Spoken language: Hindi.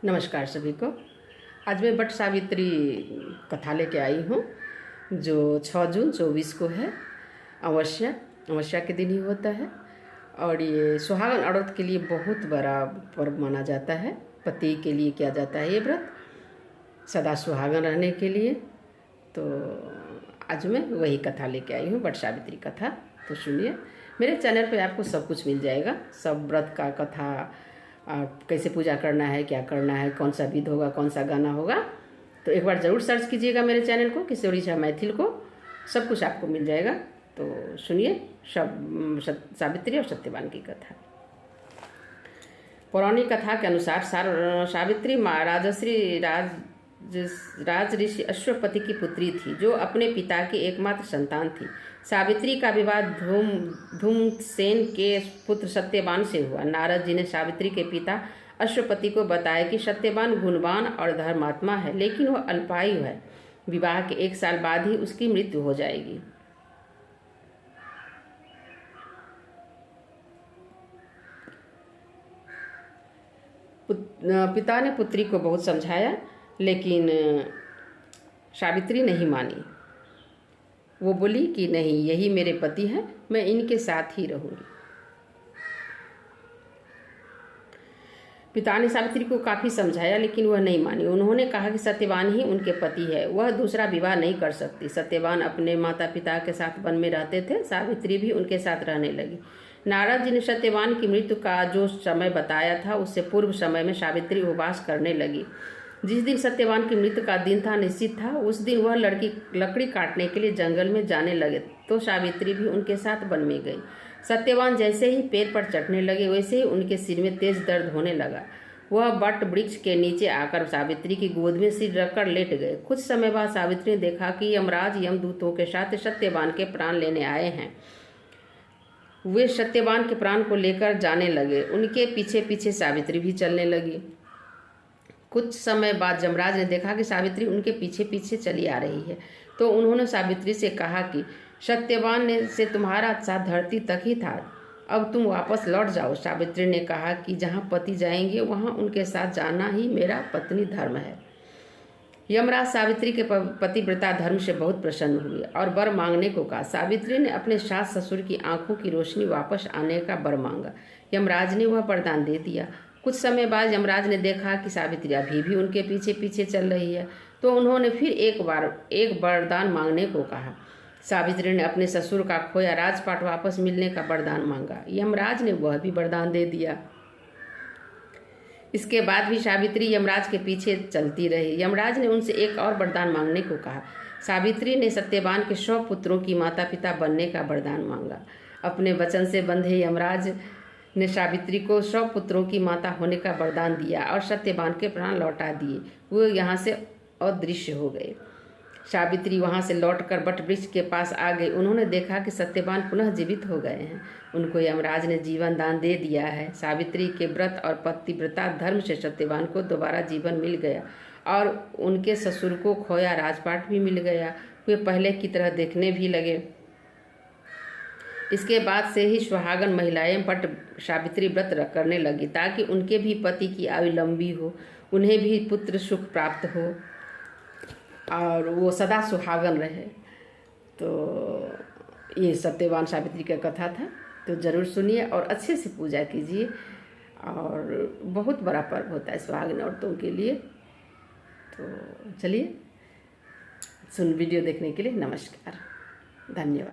नमस्कार सभी को। आज मैं वट सावित्री कथा लेके आई हूँ जो 6 जून 24 को है। अमावस्या के दिन ही होता है और ये सुहागन औरत के लिए बहुत बड़ा पर्व माना जाता है। पति के लिए किया जाता है ये व्रत, सदा सुहागन रहने के लिए। तो आज मैं वही कथा लेके आई हूँ, वट सावित्री कथा। तो सुनिए, मेरे चैनल पे आपको सब कुछ मिल जाएगा, सब व्रत का कथा, कैसे पूजा करना है, क्या करना है, कौन सा विध होगा, कौन सा गाना होगा। तो एक बार ज़रूर सर्च कीजिएगा मेरे चैनल को, किशोरी झा मैथिल को, सब कुछ आपको मिल जाएगा। तो सुनिए सब सावित्री और सत्यवान की कथा। पौराणिक कथा के अनुसार सावित्री राजश्री राज ऋषि अश्वपति की पुत्री थी, जो अपने पिता की एकमात्र संतान थी। सावित्री का विवाह धूमसेन के पुत्र सत्यवान से हुआ। नारद जी ने सावित्री के पिता अश्वपति को बताया कि सत्यवान गुणवान और धर्मात्मा है, लेकिन वह अल्पायु है। विवाह के 1 साल बाद ही उसकी मृत्यु हो जाएगी। पिता ने पुत्री को बहुत समझाया, लेकिन सावित्री नहीं मानी। वो बोली कि नहीं, यही मेरे पति हैं, मैं इनके साथ ही रहूंगी। पिता ने सावित्री को काफ़ी समझाया, लेकिन वह नहीं मानी। उन्होंने कहा कि सत्यवान ही उनके पति है, वह दूसरा विवाह नहीं कर सकती। सत्यवान अपने माता पिता के साथ वन में रहते थे, सावित्री भी उनके साथ रहने लगी। नारद जी ने सत्यवान की मृत्यु का जो समय बताया था, उससे पूर्व समय में सावित्री उपवास करने लगी। जिस दिन सत्यवान की मृत्यु का दिन था, निश्चित था, उस दिन वह लकड़ी काटने के लिए जंगल में जाने लगे, तो सावित्री भी उनके साथ वन में गई। सत्यवान जैसे ही पेड़ पर चढ़ने लगे, वैसे ही उनके सिर में तेज दर्द होने लगा। वह बट वृक्ष के नीचे आकर सावित्री की गोद में सिर रखकर लेट गए। कुछ समय बाद सावित्री ने देखा कि यमराज यमदूतों के साथ सत्यवान के प्राण लेने आए हैं। वे सत्यवान के प्राण को लेकर जाने लगे। उनके पीछे पीछे सावित्री भी चलने लगी। कुछ समय बाद यमराज ने देखा कि सावित्री उनके पीछे पीछे चली आ रही है, तो उन्होंने सावित्री से कहा कि सत्यवान ने से तुम्हारा साथ धरती तक ही था, अब तुम वापस लौट जाओ। सावित्री ने कहा कि जहाँ पति जाएंगे वहाँ उनके साथ जाना ही मेरा पत्नी धर्म है। यमराज सावित्री के पतिव्रता धर्म से बहुत प्रसन्न हुए और वर मांगने को कहा। सावित्री ने अपने सास ससुर की आंखों की रोशनी वापस आने का वर मांगा। यमराज ने वह वरदान दे दिया। कुछ समय बाद यमराज ने देखा कि सावित्री अभी भी उनके पीछे पीछे चल रही है, तो उन्होंने फिर एक वरदान मांगने को कहा। सावित्री ने अपने ससुर का खोया राजपाट वापस मिलने का वरदान मांगा। यमराज ने वह भी वरदान दे दिया। इसके बाद भी सावित्री यमराज के पीछे चलती रही। यमराज ने उनसे एक और वरदान मांगने को कहा। सावित्री ने सत्यवान के 100 पुत्रों की माता पिता बनने का वरदान मांगा। अपने वचन से बंधे यमराज ने सावित्री को 100 पुत्रों की माता होने का वरदान दिया और सत्यवान के प्राण लौटा दिए। वो यहाँ से अदृश्य हो गए। सावित्री वहाँ से लौटकर वट वृक्ष के पास आ गई। उन्होंने देखा कि सत्यवान पुनः जीवित हो गए हैं। उनको यमराज ने जीवन दान दे दिया है। सावित्री के व्रत और पतिव्रता धर्म से सत्यवान को दोबारा जीवन मिल गया और उनके ससुर को खोया राजपाट भी मिल गया। वे पहले की तरह देखने भी लगे। इसके बाद से ही सुहागन महिलाएं वट सावित्री व्रत करने लगी, ताकि उनके भी पति की आयु लंबी हो, उन्हें भी पुत्र सुख प्राप्त हो और वो सदा सुहागन रहे। तो ये सत्यवान सावित्री का कथा था। तो ज़रूर सुनिए और अच्छे से पूजा कीजिए। और बहुत बड़ा पर्व होता है सुहागन औरतों के लिए। तो चलिए, वीडियो देखने के लिए नमस्कार, धन्यवाद।